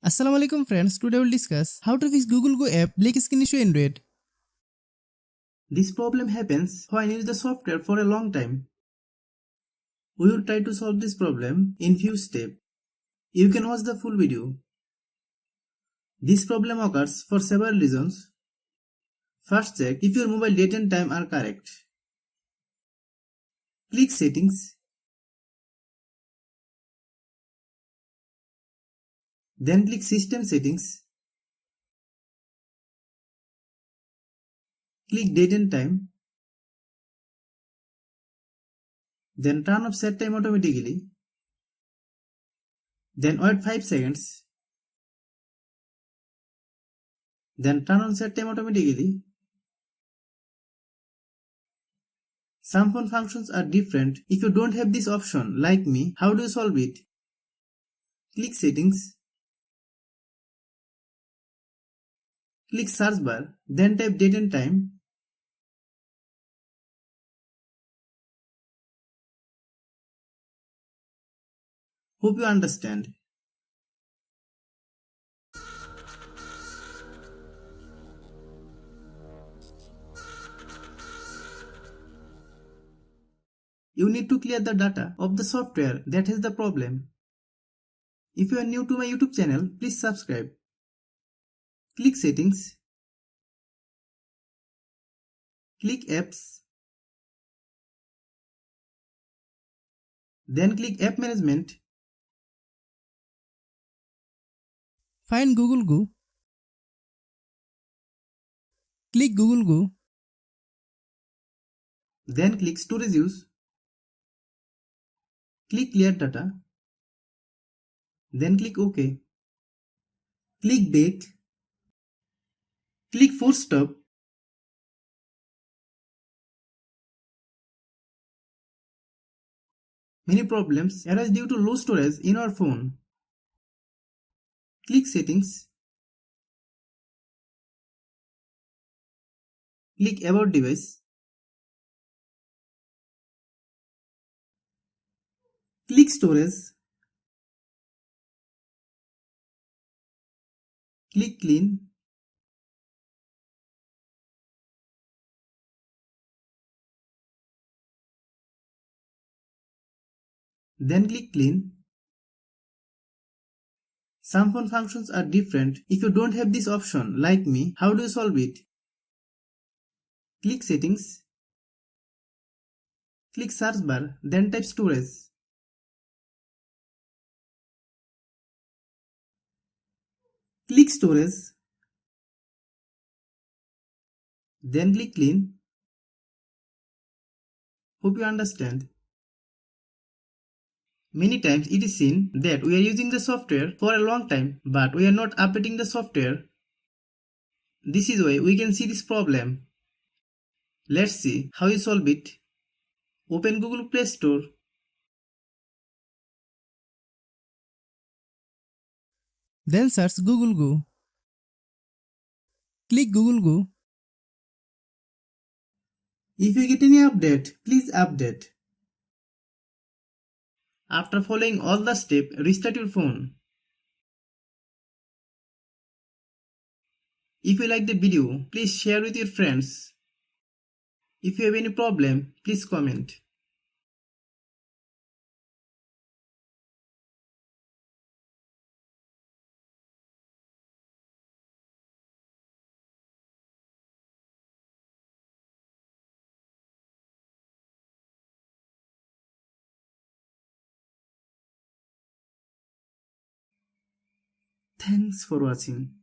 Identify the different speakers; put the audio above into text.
Speaker 1: Assalamualaikum friends, today we'll discuss how to fix Google Go app black screen issue Android.
Speaker 2: This problem happens when you use the software for a long time. We will try to solve this problem in few steps. You can watch the full video. This problem occurs for several reasons. First, check if your mobile date and time are correct. Click Settings. Then click System Settings. Click Date and Time. Then turn off set time automatically. Then wait 5 seconds. Then turn on set time automatically. Some phone functions are different. If you don't have this option, like me, how do you solve it? Click Settings. Click Search bar, then type date and time. Hope you understand. You need to clear the data of the software that has the problem. If you are new to my YouTube channel, please subscribe. Click Settings. Click Apps. Then click App Management.
Speaker 1: Find Google Go. Click Google Go.
Speaker 2: Then click Storage Use. Click Clear Data. Then click OK. Click Date. Click Force Stop. Many problems arise due to low storage in our phone. Click Settings. Click About Device. Click Storage. Click Clean. Then click Clean. Some phone functions are different. If you don't have this option, like me, how do you solve it? Click Settings. Click Search bar, then type Storage. Click Storage. Then click Clean. Hope you understand. Many times it is seen that we are using the software for a long time, but we are not updating the software. This is why we can see this problem. Let's see how you solve it. Open Google Play Store.
Speaker 1: Then search Google Go. Click Google Go.
Speaker 2: If you get any update, please update. After following all the steps, restart your phone. If you like the video, please share with your friends. If you have any problem, please comment. Thanks for watching.